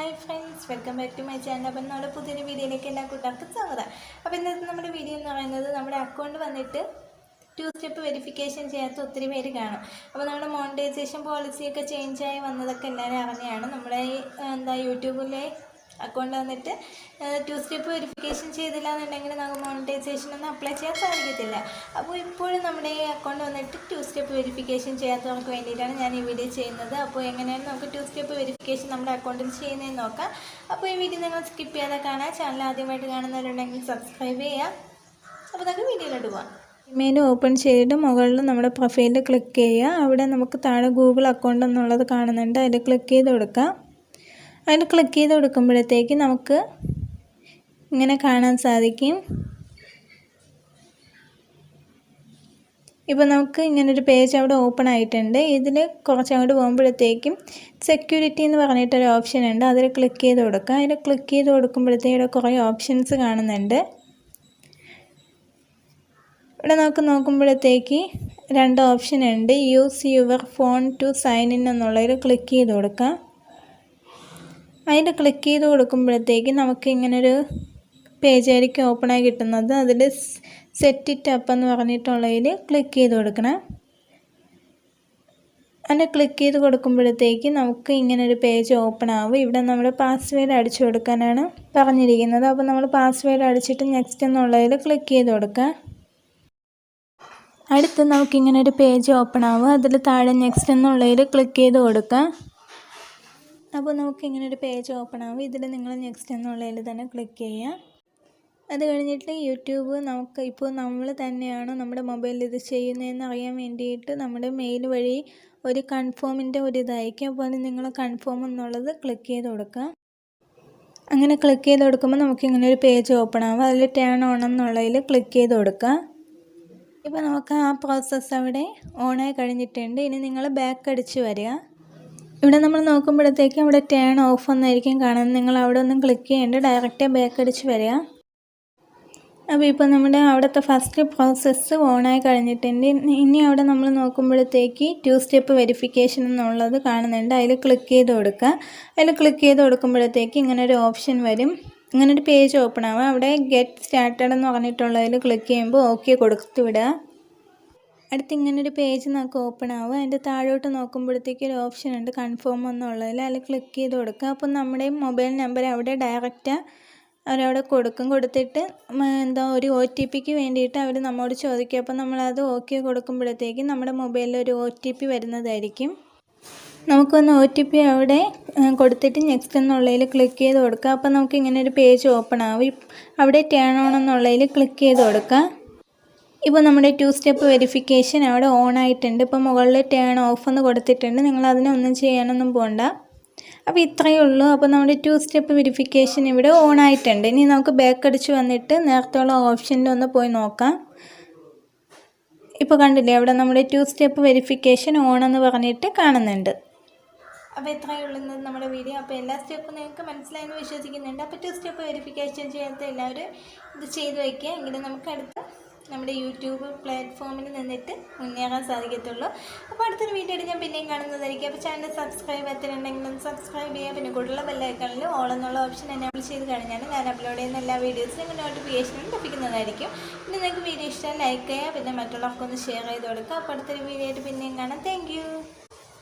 Hi friends, welcome back to my channel. അപ്പോൾ നമ്മുടെ പുതിയൊരു വീഡിയോയിലേക്ക് എല്ലാ കൂട്ടുകാർക്കും സ്വാഗതം. അപ്പോൾ ഇന്നത്തെ നമ്മുടെ വീഡിയോ എന്ന് പറയുന്നത് നമ്മുടെ അക്കൗണ്ട് വന്നിട്ട് 2 സ്റ്റെപ്പ് വെരിഫിക്കേഷൻ ചെയ്യാത്ത ഒത്തിരി പേര് കാണും. അപ്പോൾ നമ്മുടെ മോണിറ്റൈസേഷൻ പോളിസിയൊക്കെ ചേഞ്ചായി വന്നതൊക്കെ എല്ലാവരും അറിഞ്ഞാണ്. നമ്മുടെ യൂട്യൂബിലെ അക്കൗണ്ട് വന്നിട്ട് 2 സ്റ്റെപ്പ് വെരിഫിക്കേഷൻ ചെയ്തില്ല എന്നുണ്ടെങ്കിൽ നമുക്ക് മോണിറ്റൈസേഷൻ ഒന്നും അപ്ലൈ ചെയ്യാൻ സാധിക്കത്തില്ല. അപ്പോൾ ഇപ്പോഴും നമ്മുടെ ഈ അക്കൗണ്ട് വന്നിട്ട് 2 സ്റ്റെപ്പ് വെരിഫിക്കേഷൻ ചെയ്യാത്തവർക്ക് വേണ്ടിയിട്ടാണ് ഞാൻ ഈ വീഡിയോ ചെയ്യുന്നത്. അപ്പോൾ എങ്ങനെയാണ് നമുക്ക് 2 സ്റ്റെപ്പ് വെരിഫിക്കേഷൻ നമ്മുടെ അക്കൗണ്ടിൽ ചെയ്യുന്നതെന്ന് നോക്കാം. അപ്പോൾ ഈ വീഡിയോ നിങ്ങൾ സ്കിപ്പ് ചെയ്യാതെ കാണാം. ചാനൽ ആദ്യമായിട്ട് കാണുന്നവരുണ്ടെങ്കിൽ സബ്സ്ക്രൈബ് ചെയ്യുക. അപ്പോൾ നമുക്ക് വീഡിയോയിലോട്ട് പോകാം. മെനു ഓപ്പൺ ചെയ്തിട്ട് മുകളിൽ നമ്മുടെ പ്രൊഫൈലിൽ ക്ലിക്ക് ചെയ്യുക. അവിടെ നമുക്ക് താഴെ ഗൂഗിൾ അക്കൗണ്ട് എന്നുള്ളത് കാണുന്നുണ്ട്. അതിൽ ക്ലിക്ക് ചെയ്ത് കൊടുക്കാം. അതിൽ ക്ലിക്ക് ചെയ്ത് കൊടുക്കുമ്പോഴത്തേക്ക് നമുക്ക് ഇങ്ങനെ കാണാൻ സാധിക്കും. ഇപ്പോൾ നമുക്ക് ഇങ്ങനൊരു പേജ് അവിടെ ഓപ്പൺ ആയിട്ടുണ്ട്. ഇതിൽ കുറച്ചങ്ങോട്ട് പോകുമ്പോഴത്തേക്കും സെക്യൂരിറ്റി എന്ന് പറഞ്ഞിട്ടൊരു ഓപ്ഷൻ ഉണ്ട്. അതിൽ ക്ലിക്ക് ചെയ്ത് കൊടുക്കുക. അതിൽ ക്ലിക്ക് ചെയ്ത് കൊടുക്കുമ്പോഴത്തേക്ക് കുറേ ഓപ്ഷൻസ് കാണുന്നുണ്ട്. ഇവിടെ നമുക്ക് നോക്കുമ്പോഴത്തേക്ക് 2 ഓപ്ഷൻ ഉണ്ട്. Use your phone to sign in എന്നുള്ളതിൽ ക്ലിക്ക് ചെയ്ത് കൊടുക്കുക. അതിൽ ക്ലിക്ക് ചെയ്ത് കൊടുക്കുമ്പോഴത്തേക്ക് നമുക്ക് ഇങ്ങനൊരു പേജായിരിക്കും ഓപ്പണായി കിട്ടുന്നത്. അതിൽ സെറ്റ് ഇറ്റ് അപ്പ് എന്ന് പറഞ്ഞിട്ടുള്ളതിൽ ക്ലിക്ക് ചെയ്ത് കൊടുക്കണം. അതിൽ ക്ലിക്ക് ചെയ്ത് കൊടുക്കുമ്പോഴത്തേക്ക് നമുക്ക് ഇങ്ങനൊരു പേജ് ഓപ്പൺ ആവും. ഇവിടെ നമ്മുടെ പാസ്വേഡ് അടിച്ചു കൊടുക്കാനാണ് പറഞ്ഞിരിക്കുന്നത്. അപ്പോൾ നമ്മൾ പാസ്വേഡ് അടിച്ചിട്ട് നെക്സ്റ്റ് എന്നുള്ളതിൽ ക്ലിക്ക് ചെയ്ത് കൊടുക്കുക. അടുത്ത് നമുക്കിങ്ങനൊരു പേജ് ഓപ്പൺ ആവും. അതിൽ താഴെ നെക്സ്റ്റ് എന്നുള്ളതിൽ ക്ലിക്ക് ചെയ്ത് കൊടുക്കുക. അപ്പോൾ നമുക്ക് ഇങ്ങനെ ഒരു പേജ് ഓപ്പൺ ആവും. ഇതിൽ നിങ്ങൾ നെക്സ്റ്റ് എന്നുള്ളതിൽ തന്നെ ക്ലിക്ക് ചെയ്യുക. അത് കഴിഞ്ഞിട്ട് യൂട്യൂബ് നമുക്ക് ഇപ്പോൾ നമ്മൾ തന്നെയാണോ നമ്മുടെ മൊബൈലിൽ ഇത് ചെയ്യുന്നതെന്ന് അറിയാൻ വേണ്ടിയിട്ട് നമ്മുടെ മെയിൽ വഴി ഒരു കൺഫേമിൻ്റെ ഒരു ഇതായിരിക്കും. അപ്പോൾ നിങ്ങൾ കൺഫേം എന്നുള്ളത് ക്ലിക്ക് ചെയ്ത് കൊടുക്കുക. അങ്ങനെ ക്ലിക്ക് ചെയ്ത് കൊടുക്കുമ്പോൾ നമുക്കിങ്ങനെ ഒരു പേജ് ഓപ്പൺ ആവും. അതിൽ ടേൺ ഓൺ എന്നുള്ളതിൽ ക്ലിക്ക് ചെയ്ത് കൊടുക്കുക. ഇപ്പോൾ നമുക്ക് ആ പ്രോസസ്സ് അവിടെ ഓണായി കഴിഞ്ഞിട്ടുണ്ട്. ഇനി നിങ്ങൾ ബാക്ക് അടിച്ച് വരിക. ഇവിടെ നമ്മൾ നോക്കുമ്പോഴത്തേക്ക് അവിടെ ടേൺ ഓഫ് എന്നായിരിക്കും കാണുന്നത്. നിങ്ങൾ അവിടെ ഒന്നും ക്ലിക്ക് ചെയ്യേണ്ട, ഡയറക്റ്റ് ബാക്ക് അടിച്ച് വരിക. അപ്പോൾ ഇപ്പോൾ നമ്മുടെ അവിടുത്തെ ഫസ്റ്റ് പ്രോസസ്സ് ഓണായി കഴിഞ്ഞിട്ടുണ്ട്. ഇനി അവിടെ നമ്മൾ നോക്കുമ്പോഴത്തേക്ക് 2 സ്റ്റെപ്പ് വെരിഫിക്കേഷൻ എന്നുള്ളത് കാണുന്നുണ്ട്. അതിൽ ക്ലിക്ക് ചെയ്ത് കൊടുക്കുക. അതിൽ ക്ലിക്ക് ചെയ്ത് കൊടുക്കുമ്പോഴത്തേക്ക് ഇങ്ങനൊരു ഓപ്ഷൻ വരും. ഇങ്ങനൊരു പേജ് ഓപ്പൺ ആവുക. അവിടെ ഗെറ്റ് സ്റ്റാർട്ടഡ് എന്ന് പറഞ്ഞിട്ടുള്ളതിൽ ക്ലിക്ക് ചെയ്യുമ്പോൾ ഓക്കെ കൊടുത്തു വിടുക. അടുത്ത് ഇങ്ങനൊരു പേജ് നമുക്ക് ഓപ്പൺ ആവും. അതിൻ്റെ താഴോട്ട് നോക്കുമ്പോഴത്തേക്ക് ഒരു ഓപ്ഷൻ ഉണ്ട് കൺഫേം എന്നുള്ളതിൽ. അതിൽ ക്ലിക്ക് ചെയ്ത് കൊടുക്കുക. അപ്പോൾ നമ്മുടെ മൊബൈൽ നമ്പർ അവിടെ ഡയറക്റ്റ് അവരവിടെ കൊടുത്തിട്ട് ഒരു OTPക്ക് വേണ്ടിയിട്ട് അവർ നമ്മോട് ചോദിക്കും. അപ്പോൾ നമ്മളത് ഓക്കെ കൊടുക്കുമ്പോഴത്തേക്കും നമ്മുടെ മൊബൈലിൽ ഒരു OTP വരുന്നതായിരിക്കും. നമുക്കൊന്ന് OTP അവിടെ കൊടുത്തിട്ട് നെക്സ്റ്റ് എന്നുള്ളതിൽ ക്ലിക്ക് ചെയ്ത് കൊടുക്കുക. അപ്പോൾ നമുക്ക് ഇങ്ങനെ ഒരു പേജ് ഓപ്പൺ ആവും. അവിടെ ടേൺ ഓൺ എന്നുള്ളതിൽ ക്ലിക്ക് ചെയ്ത് കൊടുക്കുക. ഇപ്പോൾ നമ്മുടെ 2 സ്റ്റെപ്പ് വെരിഫിക്കേഷൻ അവിടെ ഓൺ ആയിട്ടുണ്ട്. ഇപ്പോൾ മുകളിൽ ടേൺ ഓഫ് എന്ന് കൊടുത്തിട്ടുണ്ട്. നിങ്ങൾ അതിനൊന്നും ചെയ്യാനൊന്നും പോകണ്ട. അപ്പോൾ ഇത്രയേ ഉള്ളൂ. അപ്പോൾ നമ്മുടെ 2 സ്റ്റെപ്പ് വെരിഫിക്കേഷൻ ഇവിടെ ഓൺ ആയിട്ടുണ്ട്. ഇനി നമുക്ക് ബാക്ക് അടിച്ച് വന്നിട്ട് നേരത്തെയുള്ള ഓപ്ഷനിൽ ഒന്ന് പോയി നോക്കാം. ഇപ്പോൾ കണ്ടില്ലേ, അവിടെ നമ്മുടെ 2 സ്റ്റെപ്പ് വെരിഫിക്കേഷൻ ഓൺ എന്ന് പറഞ്ഞിട്ട് കാണുന്നുണ്ട്. അപ്പോൾ ഇത്രയേ ഉള്ളൂ നമ്മുടെ വീഡിയോ. അപ്പോൾ എല്ലാ സ്റ്റെപ്പും നിങ്ങൾക്ക് മനസ്സിലായെന്ന് വിശ്വസിക്കുന്നുണ്ട്. അപ്പോൾ 2 സ്റ്റെപ്പ് വെരിഫിക്കേഷൻ ചെയ്യാത്ത എല്ലാവരും ഇത് ചെയ്ത് വയ്ക്കുക. എങ്കിലും നമുക്ക് അടുത്ത നമ്മുടെ യൂട്യൂബ് പ്ലാറ്റ്ഫോമിൽ നിന്നിട്ട് മുന്നേറാൻ സാധിക്കത്തുള്ളൂ. അപ്പോൾ അടുത്തൊരു വീഡിയോ ഞാൻ പിന്നെയും കാണുന്നതായിരിക്കും. അപ്പോൾ ചാനൽ സബ്സ്ക്രൈബ് ചെയ്യാത്തിട്ടുണ്ടെങ്കിലും സബ്സ്ക്രൈബ് ചെയ്യുക. പിന്നെ കൂടുതലുള്ള ബെല്ലൈക്കണിൽ ഓൾ എന്നുള്ള ഓപ്ഷൻ എനേബിൾ ചെയ്ത് കഴിഞ്ഞാൽ ഞാൻ അപ്ലോഡ് ചെയ്യുന്ന എല്ലാ വീഡിയോസും നിങ്ങൾക്ക് നോട്ടിഫിക്കേഷനും ലഭിക്കുന്നതായിരിക്കും. പിന്നെ നിങ്ങൾക്ക് വീഡിയോ ഇഷ്ടം ലൈക്ക് ചെയ്യുക. പിന്നെ മറ്റുള്ളവർക്കൊന്ന് ഷെയർ ചെയ്ത് കൊടുക്കുക. അപ്പോൾ അടുത്തൊരു വീഡിയോ ആയിട്ട് പിന്നെയും കാണാം. താങ്ക്